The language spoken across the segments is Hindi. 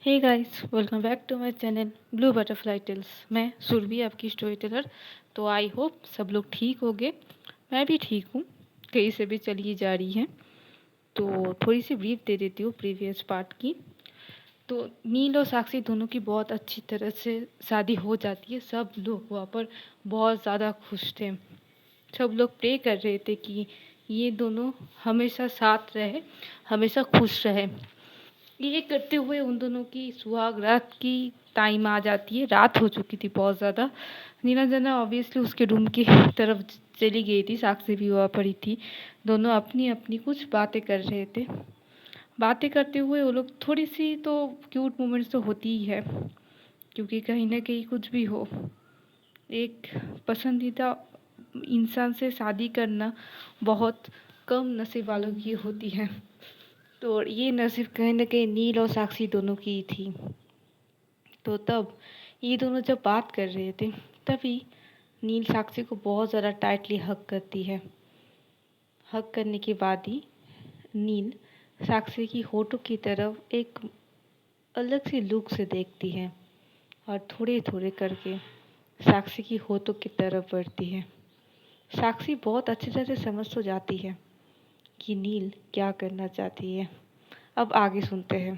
Hey guys, welcome back to my channel blue butterfly tales. मैं सुरभि, आपकी स्टोरी टेलर। तो आई होप सब लोग ठीक होंगे। मैं भी ठीक हूँ, कहीं से भी चली जा रही है। तो थोड़ी सी ब्रीफ दे देती हूँ प्रीवियस पार्ट की। तो नील और साक्षी दोनों की बहुत अच्छी तरह से शादी हो जाती है। सब लोग वहाँ पर बहुत ज़्यादा खुश थे। सब लोग प्रे कर रहे थे कि ये दोनों हमेशा साथ रहे, हमेशा खुश रहे। ये करते हुए उन दोनों की सुहाग रात की टाइम आ जाती है। रात हो चुकी थी बहुत ज़्यादा। नीलांजना ऑब्वियसली उसके रूम की तरफ चली गई थी, साक्षी भी वहाँ पड़ी थी। दोनों अपनी अपनी कुछ बातें कर रहे थे। बातें करते हुए वो लोग थोड़ी सी तो क्यूट मोमेंट्स तो होती ही है, क्योंकि कहीं ना कहीं कुछ भी हो, एक पसंदीदा इंसान से शादी करना बहुत कम नसीब वालों की होती है। तो ये नसीब कहीं ना कहीं नील और साक्षी दोनों की थी। तो तब ये दोनों जब बात कर रहे थे, तभी नील साक्षी को बहुत ज़्यादा टाइटली हग करती है। हग करने के बाद ही नील साक्षी की होठों की तरफ एक अलग सी लुक से देखती है और थोड़े थोड़े करके साक्षी की होठों की तरफ बढ़ती है। साक्षी बहुत अच्छी तरह से समझ तो जाती है कि नील क्या करना चाहती है। अब आगे सुनते हैं।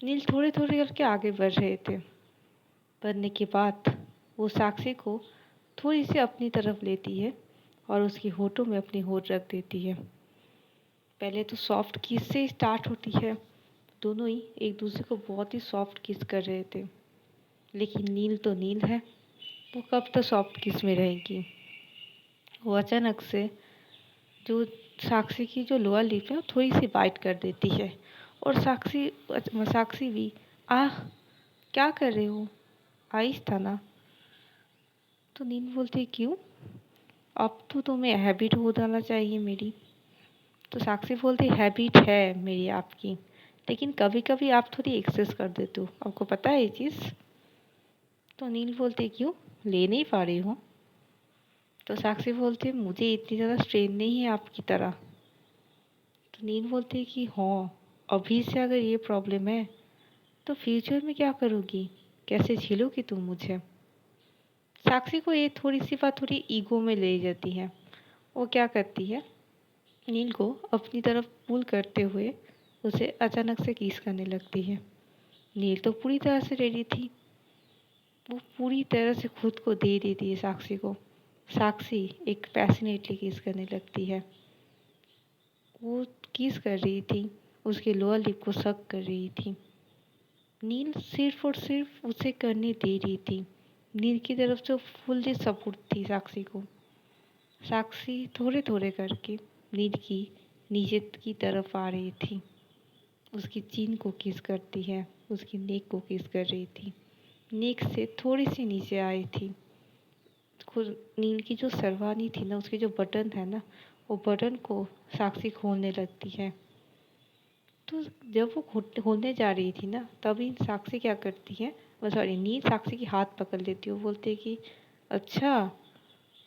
नील थोड़े थोड़े करके आगे बढ़ रहे थे। बढ़ने के बाद वो साक्षी को थोड़ी सी अपनी तरफ लेती है और उसकी होठों में अपनी होठ रख देती है। पहले तो सॉफ्ट किस से स्टार्ट होती है। दोनों ही एक दूसरे को बहुत ही सॉफ्ट किस कर रहे थे। लेकिन नील तो नील है, वो कब तक सॉफ्ट किस में रहेगी। वो अचानक से जो साक्षी की जो लोअर लिप है वो थोड़ी सी बाइट कर देती है। और साक्षी भी, आह क्या कर रहे हो, आइस था ना। तो नील बोलती है, क्यों, अब तो तुम्हें हैबिट हो जाना चाहिए मेरी। तो साक्षी बोलती है, हैबिट है मेरी आपकी, लेकिन कभी कभी आप थोड़ी एक्सेस कर देते हो, आपको पता है ये चीज़। तो नील बोलते है, क्यों, ले नहीं पा रही हूँ। तो साक्षी बोलती है, मुझे इतनी ज़्यादा स्ट्रेन नहीं है आपकी तरह। तो नील बोलती है कि हाँ, अभी से अगर ये प्रॉब्लम है तो फ्यूचर में क्या करोगी, कैसे झेलोगी तुम मुझे। साक्षी को ये थोड़ी सी बात थोड़ी ईगो में ले जाती है। वो क्या करती है, नील को अपनी तरफ पुल करते हुए उसे अचानक से किस करने लगती है। नील तो पूरी तरह से रेडी थी, वो पूरी तरह से खुद को दे देती है साक्षी को। साक्षी एक पैशनेटली किस करने लगती है। वो किस कर रही थी, उसके लोअर लिप को सक कर रही थी। नील सिर्फ और सिर्फ उसे करने दे रही थी। नील की तरफ से फुल्ली सपोर्ट थी साक्षी को। साक्षी थोड़े थोड़े करके नील की नीचे की तरफ आ रही थी। उसकी चीन को किस करती है, उसकी नेक को किस कर रही थी। नेक से थोड़ी सी नीचे आई थी। खुद नील की जो सरवानी थी ना, उसके जो बटन है ना, वो बटन को साक्षी खोलने लगती है। तो जब वो खोलने जा रही थी ना, तभी साक्षी क्या करती है, वो सॉरी नील साक्षी की हाथ पकड़ लेती है। वो बोलती है कि अच्छा,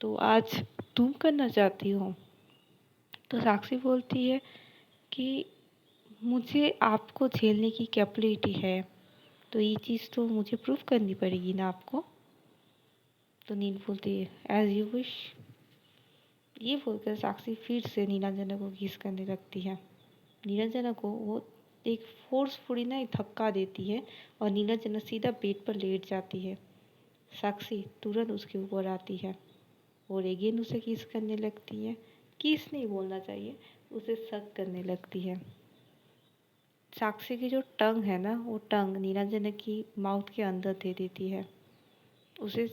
तो आज तुम करना चाहती हो। तो साक्षी बोलती है कि मुझे आपको झेलने की कैपेबिलिटी है, तो ये चीज़ तो मुझे प्रूव करनी पड़ेगी ना आपको। तो नील बोलती है, एज यू विश। ये बोलकर साक्षी फिर से नीलांजना को किस करने लगती है। नीलांजना को वो एक फोर्सफुली ना एक धक्का देती है और नीलांजना सीधा बेड पर लेट जाती है। साक्षी तुरंत उसके ऊपर आती है और अगेन उसे किस करने लगती है। किस नहीं बोलना चाहिए, उसे सक करने लगती है। साक्षी की जो टंग है ना, वो टंग नीलांजना की माउथ के अंदर दे देती है उसे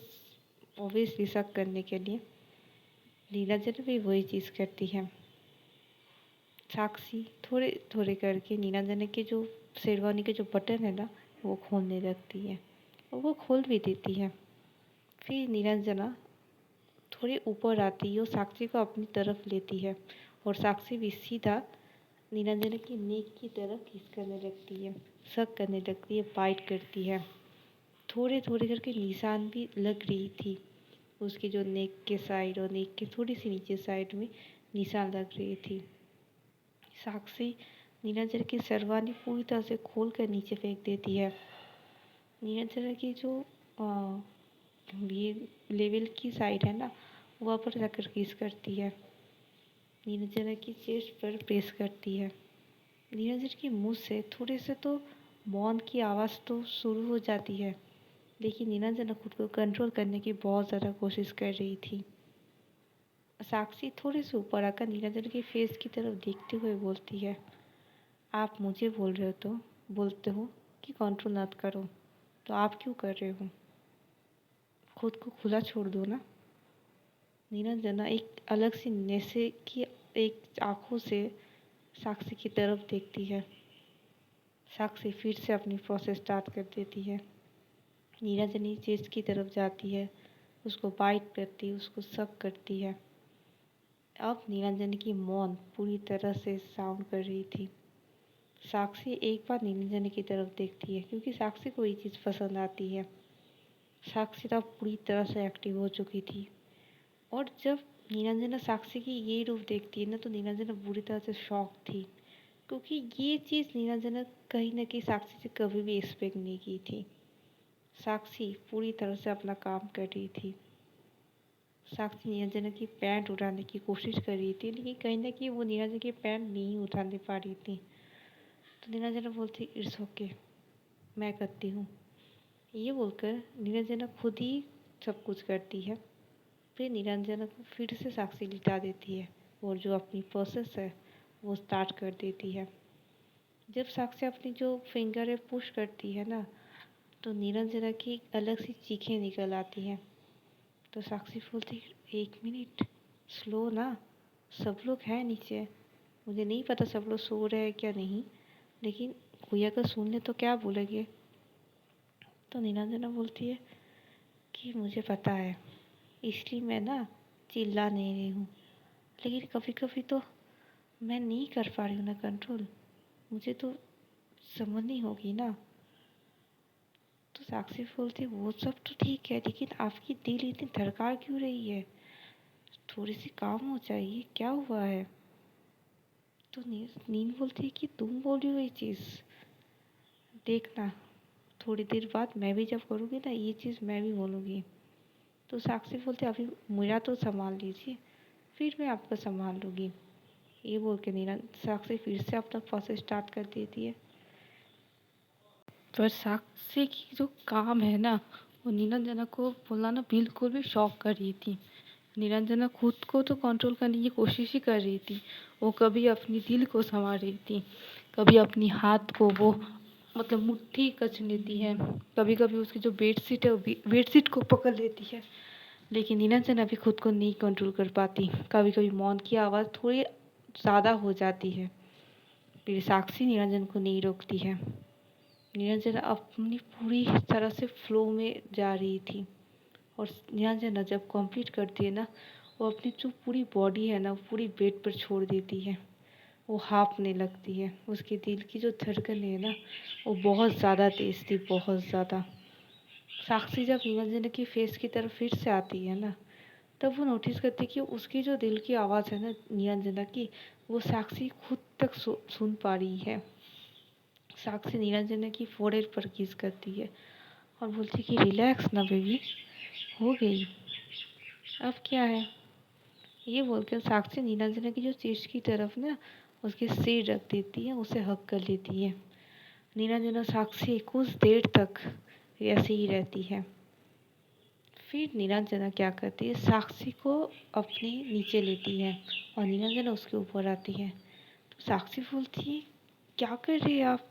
ऑब्वियसली सक करने के लिए। नीलांजना भी वही चीज़ करती है। साक्षी थोड़े थोड़े करके नीलांजना के जो शेरवानी के जो बटन है ना, वो खोलने लगती है और वो खोल भी देती है। फिर नीलांजना थोड़ी ऊपर आती है और साक्षी को अपनी तरफ लेती है और साक्षी भी सीधा नीलांजना की नेक की तरफ किस करने लगती है, सक करने लगती है, बाइट करती है। थोड़े थोड़े करके निशान भी लग रही थी उसकी जो नेक के साइड और नेक के थोड़ी सी नीचे साइड में निशान लग रही थी। साक्षी नीलांजन की शेरवानी पूरी तरह से खोल कर नीचे फेंक देती है। नीलांजन की जो ये लेवल की साइड है ना, वहाँ पर जाकर किस करती है। नीलांजन की चेस्ट पर प्रेस करती है। नीलांजन के मुंह से थोड़े से तो मौन की आवाज़ तो शुरू हो जाती है, लेकिन नीलांजन खुद को कंट्रोल करने की बहुत ज़्यादा कोशिश कर रही थी। साक्षी थोड़े से ऊपर आकर नीलांजन के फेस की तरफ देखते हुए बोलती है, आप मुझे बोल रहे हो तो बोलते हो कि कंट्रोल मत करो, तो आप क्यों कर रहे हो? खुद को खुला छोड़ दो ना। नीलांजना एक अलग सी नशे की एक आंखों से साक्षी की तरफ देखती है। साक्षी फिर से अपनी प्रोसेस स्टार्ट कर देती है। नीलांजनी चेस्ट की तरफ जाती है, उसको बाइट करती है, उसको सक करती है। अब नीलांजनी की मौन पूरी तरह से साउंड कर रही थी। साक्षी एक बार नीलांजनी की तरफ देखती है, क्योंकि साक्षी को ये चीज़ पसंद आती है। साक्षी तब पूरी तरह से एक्टिव हो चुकी थी, और जब नीलांजना साक्षी की ये रूप देखती है ना, तो नीलांजना बुरी तरह से शॉक थी, क्योंकि ये चीज़ नीलांजना कहीं ना कहीं साक्षी से कभी भी एक्सपेक्ट नहीं की थी। साक्षी पूरी तरह से अपना काम कर रही थी। साक्षी नीलांजना की पैंट उठाने की कोशिश कर रही थी, लेकिन कहीं ना कहीं वो नीलांजना की पैंट नहीं उठाने पा रही थी। तो नीलांजना बोलती, इट्स ओके, मैं करती हूँ। ये बोलकर नीलांजना खुद ही सब कुछ करती है। फिर नीलांजना को फिर से साक्षी लिटा देती है, और जो अपनी प्रोसेस है वो स्टार्ट कर देती है। जब साक्षी अपनी जो फिंगर है पुश करती है ना, तो नीलांजना की अलग सी चीखें निकल आती हैं। तो साक्षी बोलती, एक मिनट, स्लो ना, सब लोग हैं नीचे। मुझे नहीं पता सब लोग सो रहे हैं क्या नहीं, लेकिन कोई अगर सुन ले तो क्या बोलेंगे। तो नीलांजना बोलती है कि मुझे पता है, इसलिए मैं ना चिल्ला नहीं रही हूँ, लेकिन कभी कभी तो मैं नहीं कर पा रही हूँ ना कंट्रोल, मुझे तो समझनी होगी ना। तो साक्षी बोलती, वो सब तो ठीक है, लेकिन आपकी दिल इतनी धड़का क्यों रही है? थोड़ी सी काम हो जाइए, क्या हुआ है? तो नींद बोलती है कि तुम बोल रही हो ये चीज़, देखना थोड़ी देर बाद मैं भी जब करूँगी ना ये चीज़ मैं भी बोलूँगी। तो साक्षी बोलते, अभी मेरा तो संभाल लीजिए, फिर मैं आपका संभाल लूँगी। ये बोल के नीना साक्षी फिर से अपना प्रोसेस स्टार्ट कर देती है। पर साक्षी की जो काम है ना, वो नीलांजना को बोलना ना बिल्कुल भी शॉक कर रही थी। नीलांजना खुद को तो कंट्रोल करने की कोशिश ही कर रही थी। वो कभी अपनी दिल को संभाल रही थी, कभी अपनी हाथ को वो मतलब मुट्ठी कस लेती है, कभी कभी उसकी जो बेडशीट है बेडशीट को पकड़ लेती है। लेकिन नीलांजना भी खुद को नहीं कंट्रोल कर पाती। कभी कभी मौन की आवाज़ थोड़ी ज़्यादा हो जाती है, फिर साक्षी नीलांजन को नहीं रोकती है। नीलांजना अपनी पूरी तरह से फ्लो में जा रही थी, और नीलांजना जब कंप्लीट करती है ना, वो अपनी जो पूरी बॉडी है ना पूरी बेड पर छोड़ देती है। वो हाँफने लगती है। उसके दिल की जो धड़कन है ना, वो बहुत ज़्यादा तेज थी, बहुत ज़्यादा। साक्षी जब नीलांजना की फेस की तरफ फिर से आती है ना, तब वो नोटिस करती है कि उसकी जो दिल की आवाज़ है ना नीलांजना की, वो साक्षी खुद तक सुन पा रही है। साक्षी नीलांजना की फोrehead पर किस करती है और बोलती है कि रिलैक्स ना बेबी, हो गई, अब क्या है। ये बोलकर साक्षी नीलांजना की जो चेस्ट की तरफ ना उसकी सिर रख देती है, उसे हक कर लेती है। नीलांजना साक्षी कुछ देर तक ऐसे ही रहती है। फिर नीलांजना क्या करती है, साक्षी को अपने नीचे लेती है और नीलांजना उसके ऊपर आती है। तो साक्षी बोलती है, क्या कर रही है आप,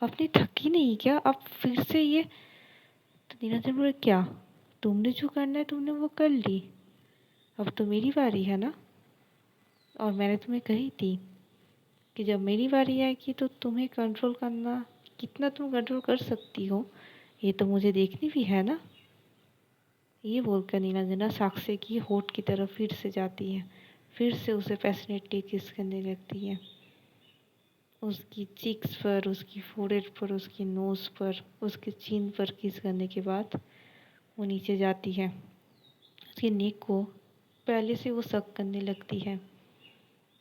अपनी थकी नहीं क्या, आप फिर से ये। तो नीलांजना बोले, क्या, तुमने जो करना है तुमने वो कर ली, अब तो मेरी बारी है ना, और मैंने तुम्हें कही थी कि जब मेरी बारी आएगी तो तुम्हें कंट्रोल करना, कितना तुम कंट्रोल कर सकती हो ये तो मुझे देखनी भी है ना। ये बोलकर नीलांजना साक्षी की होठ की तरफ फिर से जाती है, फिर से उसे पैशनेटली किस करने लगती है। उसकी चीक्स पर, उसकी फोrehead पर, उसकी नोज़ पर, उसके चिन पर किस करने के बाद वो नीचे जाती है। उसके नेक को पहले से वो सक करने लगती है।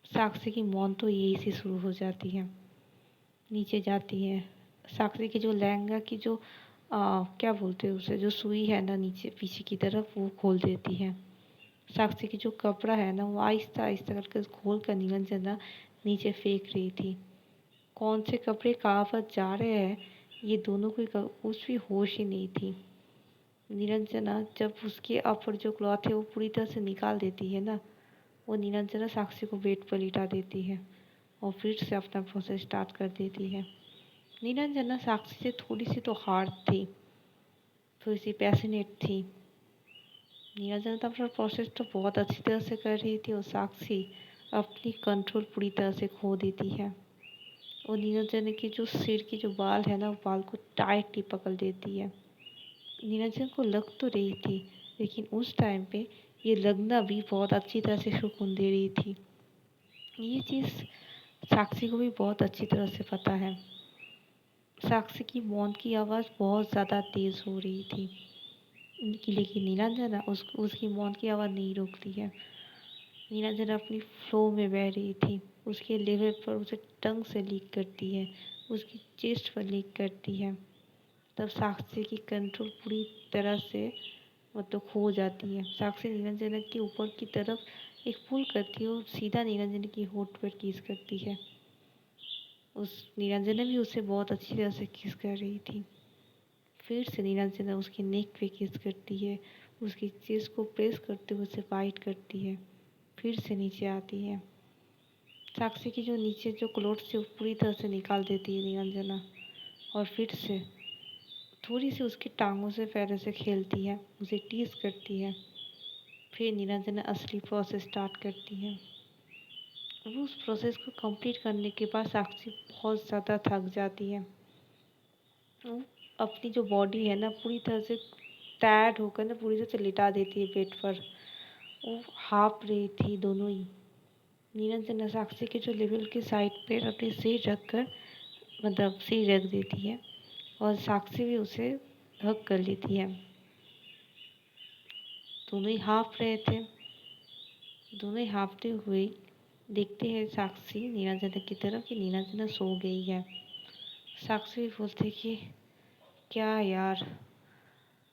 साक्षी की मौन तो यही से शुरू हो जाती है। नीचे जाती है। साक्षी की जो लहंगा की जो क्या बोलते हैं उसे, जो सुई है ना नीचे पीछे की तरफ, वो खोल देती है। साक्षी की जो कपड़ा है ना वो आहिस्ता आहिस्ता करके खोल कर निरंजना नीचे फेंक रही थी। कौन से कपड़े कहाँ पर जा रहे हैं ये दोनों को कुछ भी होश ही नहीं थी। निरंजना जब उसके ऊपर जो क्लॉथ है वो पूरी तरह से निकाल देती है ना, वो निरंजना साक्षी को बेड पर लिटा देती है और फिर से अपना प्रोसेस स्टार्ट कर देती है। निरंजना साक्षी से थोड़ी सी तो हार्ड थी, थोड़ी सी पैशनेट थी। निरंजना तो अपना प्रोसेस तो बहुत अच्छी तरह से कर रही थी और साक्षी अपनी कंट्रोल पूरी तरह से खो देती है। और निरंजना की जो सिर की जो बाल है ना, वो बाल को टाइटली पकड़ देती है। निरंजन को लग तो रही थी, लेकिन उस टाइम पे ये लगना भी बहुत अच्छी तरह से सुकून दे रही थी। ये चीज़ साक्षी को भी बहुत अच्छी तरह से पता है। साक्षी की मौन की आवाज़ बहुत ज़्यादा तेज़ हो रही थी, लेकिन निरंजना उसकी मौन की आवाज़ नहीं रोकती है। निरंजना अपनी फ्लो में बह रही थी। उसके लेवल पर उसे टंग से लीक करती है, उसकी चेस्ट पर लीक करती है। तब साक्षी की कंट्रोल पूरी तरह से मतलब खो जाती है। साक्षी निरंजना के ऊपर की तरफ एक पुल करती है और सीधा निरंजना की होठ पर किस करती है। उस निरंजना भी उसे बहुत अच्छी तरह से किस कर रही थी। फिर से निरंजना उसके नेक पे किस करती है, उसकी चेस्ट को प्रेस करते हुए उसे फाइट करती है। फिर से नीचे आती है। साक्षी की जो नीचे जो क्लोथ्स थे वो पूरी तरह से निकाल देती है निरंजना और फिर से थोड़ी सी उसकी टांगों से पैरों से खेलती है, उसे टीज करती है। फिर निरंजना असली प्रोसेस स्टार्ट करती है। उस प्रोसेस को कंप्लीट करने के बाद साक्षी बहुत ज़्यादा थक जाती है। वो अपनी जो बॉडी है ना पूरी तरह से टायर्ड होकर ना पूरी तरह से लिटा देती है बेड पर। वो हाँफ रही थी दोनों ही। निरंजना साक्षी के जो लेवल के साइड पे अपने सिर रख कर मतलब सिर रख देती है और साक्षी भी उसे हग कर लेती है। दोनों ही हाँफ रहे थे। दोनों ही हाँफते हुए देखते हैं साक्षी निरंजना की तरफ कि निरंजना सो गई है। साक्षी भी बोलते कि क्या यार,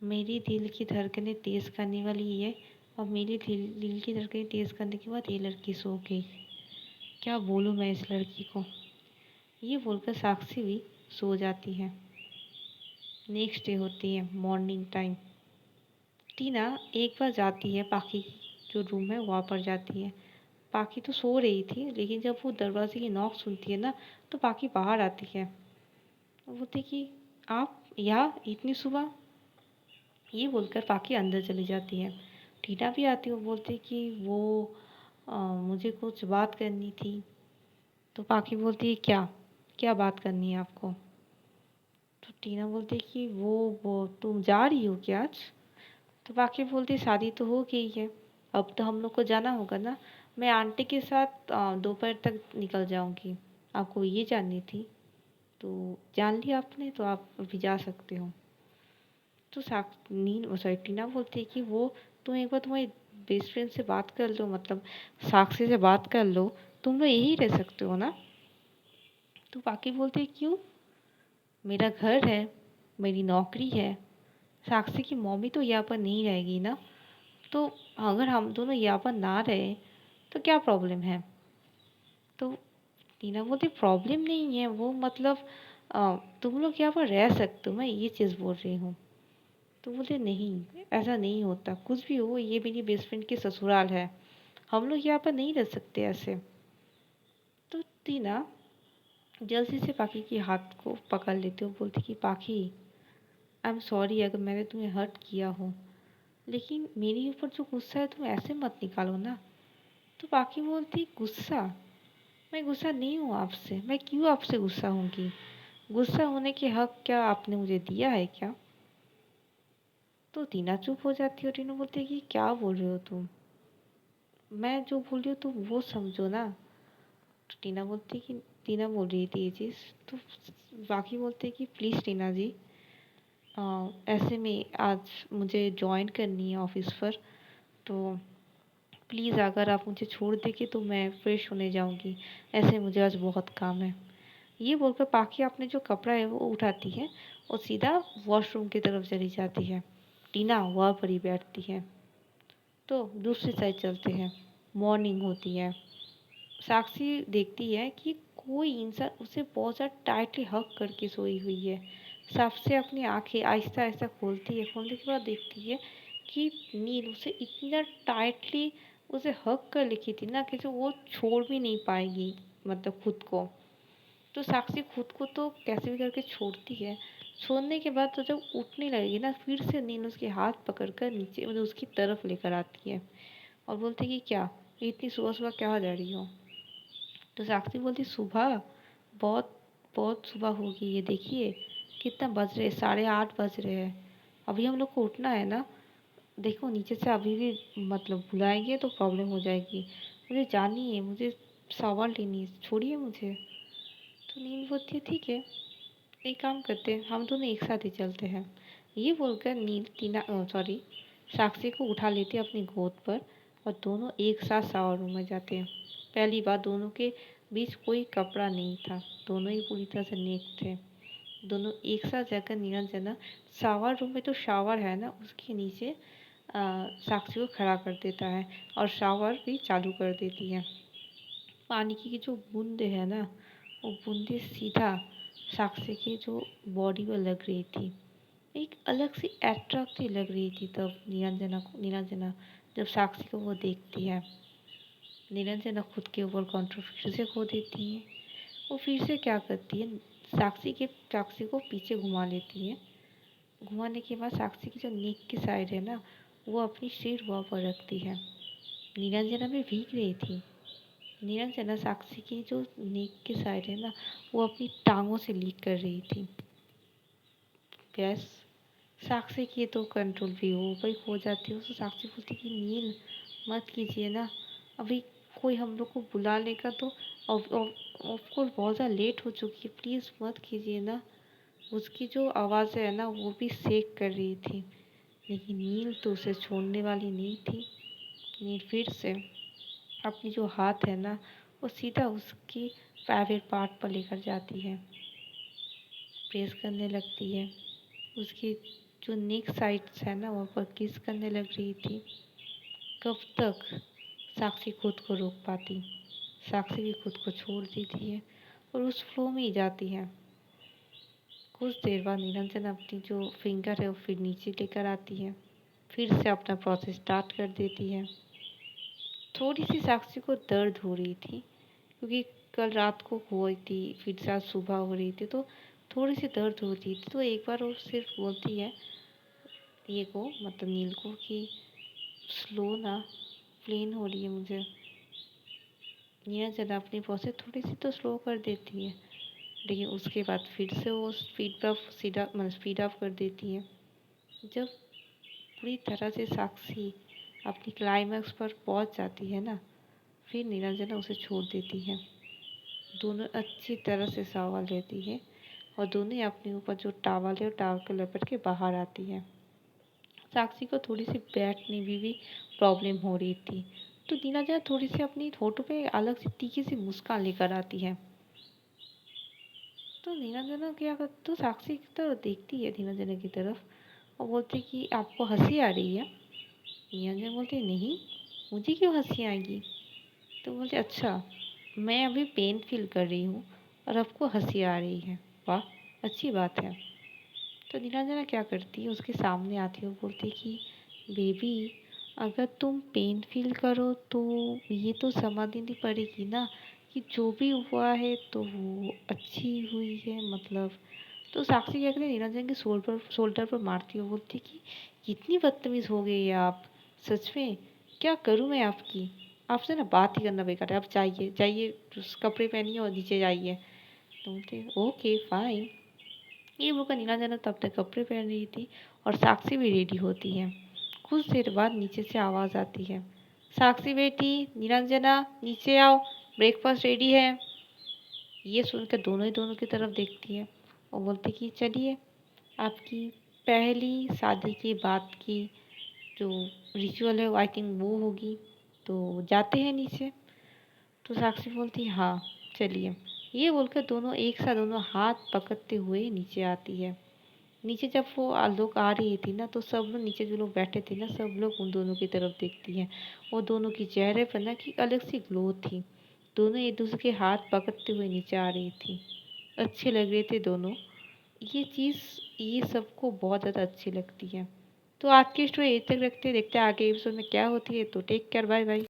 मेरी दिल की धड़कनें तेज़ करने वाली है और मेरी दिल की धड़कनें तेज़ करने के बाद ये लड़की सो गई। क्या बोलूँ मैं इस लड़की को। ये बोलकर साक्षी भी सो जाती है। नेक्स्ट डे होती है मॉर्निंग टाइम। टीना एक बार जाती है पाखी जो रूम है वहाँ पर जाती है। पाखी तो सो रही थी, लेकिन जब वो दरवाजे की नॉक सुनती है ना तो पाखी बाहर आती है। वो बोलती कि आप यहाँ इतनी सुबह, ये बोलकर पाखी अंदर चली जाती है। टीना भी आती है, वो बोलती कि वो मुझे कुछ बात करनी थी। तो पाखी बोलती है क्या क्या बात करनी है आपको। तो टीना बोलती है कि वो तुम जा रही हो क्या आज। तो बाकी बोलती शादी तो हो गई है, अब तो हम लोग को जाना होगा ना। मैं आंटी के साथ दोपहर तक निकल जाऊंगी, आपको ये जाननी थी तो जान लिया आपने, तो आप अभी जा सकते हो। तो सॉरी टीना बोलती है कि वो तुम एक बार तुम्हारी बेस्ट फ्रेंड से बात कर लो, मतलब साक्षी से बात कर लो, तुम लोग यही रह सकते हो ना। तो बाकी बोलते क्यों, मेरा घर है, मेरी नौकरी है, साक्षी की मम्मी तो यहाँ पर नहीं रहेगी ना, तो अगर हम दोनों यहाँ पर ना रहे तो क्या प्रॉब्लम है। तो टीना बोलती प्रॉब्लम नहीं है वो, मतलब तुम लोग यहाँ पर रह सकते हो, मैं ये चीज़ बोल रही हूँ। तो बोले नहीं, ऐसा नहीं होता, कुछ भी हो ये मेरी बेस्ट फ्रेंड की ससुराल है, हम लोग यहाँ पर नहीं रह सकते ऐसे। तो टीना जल्दी से पाखी के हाथ को पकड़ लेती हो, बोलती कि पाखी आई एम सॉरी अगर मैंने तुम्हें हर्ट किया हो, लेकिन मेरे ऊपर जो गुस्सा है तुम ऐसे मत निकालो ना। तो बाकी बोलती गुस्सा, मैं गुस्सा नहीं हूँ आपसे, मैं क्यों आपसे गुस्सा होंगी, गुस्सा होने के हक क्या आपने मुझे दिया है क्या। तो टीना चुप हो जाती है और टीना बोलती है कि क्या बोल रहे हो तुम, मैं जो बोल रही हूँ तुम वो समझो ना। तो टीना बोलती है कि टीना बोल रही थी ये चीज़। तो बाकी बोलते हैं कि प्लीज़ टीना जी, ऐसे में आज मुझे ज्वाइन करनी है ऑफिस पर, तो प्लीज़ अगर आप मुझे छोड़ देंगे तो मैं फ्रेश होने जाऊंगी, ऐसे मुझे आज बहुत काम है। ये बोलकर पाखी अपने जो कपड़ा है वो उठाती है और सीधा वॉशरूम की तरफ चली जाती है। टीना वहाँ पर ही बैठती है। तो दूसरी साइड चलते हैं। मॉर्निंग होती है। साक्षी देखती है कि कोई इंसान उसे बहुत ज़्यादा टाइटली हग करके सोई हुई है। साक्षी अपनी आंखें आहिस्ता आहिस्ता खोलती है। खोलने के बाद देखती है कि नील उसे इतनी ज़्यादा टाइटली उसे हग कर लिखी थी ना कि जो वो छोड़ भी नहीं पाएगी, मतलब खुद को। तो साक्षी खुद को तो कैसे भी करके छोड़ती है। छोड़ने के बाद तो जब उठने लगेगी ना, फिर से नील उसके हाथ पकड़कर नीचे मतलब उसकी तरफ लेकर आती है और बोलती है कि क्या इतनी सुबह सुबह क्या जा रही हो। तो साक्षी बोलती, सुबह बहुत बहुत सुबह हो गई है, देखिए कितना बज रहे, 8:30 बज रहे हैं। अभी हम लोग को उठना है ना। देखो नीचे से अभी भी मतलब बुलाएंगे तो प्रॉब्लम हो जाएगी। मुझे जानी है, मुझे शावर लेनी है, छोड़िए मुझे। तो नील बोलती है ठीक है, एक काम करते हैं, हम दोनों एक साथ ही चलते हैं। ये बोलकर नील साक्षी को उठा लेते हैं अपनी गोद पर और दोनों एक साथ शावर रूम में जाते हैं। पहली बार दोनों के बीच कोई कपड़ा नहीं था, दोनों ही पूरी तरह से नेक थे। दोनों एक साथ जाकर निरंजना शावर रूम में तो शावर है ना, उसके नीचे साक्षी को खड़ा कर देता है और शावर भी चालू कर देती है। पानी की जो बूंदे है ना, वो बूंदे सीधा साक्षी की जो बॉडी पर लग रही थी। एक अलग सी अट्रैक्टिव लग रही थी तब निरंजना जब साक्षी को वो देखती है। निरंजना खुद के ऊपर कंट्रोल फिर से खो देती है। वो फिर से क्या करती है, साक्षी को पीछे घुमा लेती है। घुमाने के बाद साक्षी की जो नेक की साइड है ना, वो अपनी सिर वहाँ पर रखती है। निरंजना भी भीग रही थी। निरंजना साक्षी की जो नेक की साइड है ना, वो अपनी टांगों से लीक कर रही थी। बस साक्षी की तो कंट्रोल भी हो भाई हो जाती है। तो साक्षी बोलती कि नील मत कीजिए ना, अभी कोई हम लोग को बुला लेगा तो ऑफकोर्स बहुत ज़्यादा लेट हो चुकी है, प्लीज़ मत कीजिए ना। उसकी जो आवाज़ है ना वो भी शेक कर रही थी, लेकिन नील तो उसे छोड़ने वाली नहीं थी। नील फिर से अपनी जो हाथ है ना वो सीधा उसकी प्राइवेट पार्ट पर लेकर जाती है, प्रेस करने लगती है। उसकी जो नेक साइड्स है ना वहाँ पर किस करने लग रही थी। कब तक साक्षी खुद को रोक पाती। साक्षी भी खुद को छोड़ देती है और उस फ्लो में ही जाती है। कुछ देर बाद निरंजन अपनी जो फिंगर है वो फिर नीचे लेकर आती है, फिर से अपना प्रोसेस स्टार्ट कर देती है। थोड़ी सी साक्षी को दर्द हो रही थी क्योंकि कल रात को हुई थी, फिर से आज सुबह हो रही थी, तो थोड़ी सी दर्द हो रही थी। तो एक बार वो सिर्फ बोलती है ये को मतलब नील को कि स्लो ना, प्लेन हो रही है मुझे। निरंजना अपनी प्रोसेस थोड़ी सी तो स्लो कर देती है, लेकिन उसके बाद फिर से वो स्पीड अप कर देती है। जब पूरी तरह से साक्षी अपनी क्लाइमैक्स पर पहुंच जाती है ना, फिर निरंजना उसे छोड़ देती है। दोनों अच्छी तरह से शावर लेती है और दोनों अपने ऊपर जो टावल है टावल को लपेट के बाहर आती है। साक्षी को थोड़ी सी बैठने में भी प्रॉब्लम हो रही थी, तो निरंजना थोड़ी सी अपनी होठों पे अलग सी तीखी सी मुस्कान लेकर आती है। तो निरंजना क्या कर तो साक्षी की तरफ देखती है निरंजना की तरफ और बोलती कि आपको हंसी आ रही है। निरंजना बोलती नहीं, मुझे क्यों हंसी आएगी। तो बोलते अच्छा, मैं अभी पेन फील कर रही हूँ और आपको हंसी आ रही है, वाह अच्छी बात है। तो निरंजना क्या करती है, उसके सामने आती है और बोलती है कि बेबी अगर तुम पेन फील करो तो ये तो समझ नहीं पड़ेगी ना कि जो भी हुआ है तो वो अच्छी हुई है मतलब। तो साक्षी क्या करती है, निरंजन के शोल्डर पर मारती है, बोलती है कि कितनी बदतमीज़ हो गई है आप, सच में क्या करूँ मैं आपकी। आपसे ना बात ही करना बेकार है, आप जाइए जाइए, कपड़े पहनिए और नीचे जाइए। तो बोलते ओके फाइन। ये बोलकर नीलांजना तब तक कपड़े पहन रही थी और साक्षी भी रेडी होती है। कुछ देर बाद नीचे से आवाज़ आती है, साक्षी बेटी, निरंजना नीचे आओ, ब्रेकफास्ट रेडी है। ये सुनकर दोनों की तरफ देखती है और बोलती कि चलिए, आपकी पहली शादी के बाद की जो रिचुअल है आई थिंक वो होगी, तो जाते हैं नीचे। तो साक्षी बोलती हाँ चलिए। ये बोलकर दोनों एक साथ दोनों हाथ पकड़ते हुए नीचे आती है। नीचे जब वो लोग आ रही थी ना, तो सब लोग नीचे जो लोग बैठे थे ना, सब लोग उन दोनों की तरफ देखती हैं। वो दोनों की चेहरे पर ना की अलग सी ग्लो थी। दोनों एक दूसरे के हाथ पकड़ते हुए नीचे आ रही थी। अच्छे लग रहे थे दोनों। ये चीज़ ये सबको बहुत ज़्यादा अच्छी लगती है। तो आज की स्टोरी यहीं तक रखते हैं, देखते हैं आगे एपिसोड में क्या होती है। तो टेक केयर, बाय बाय।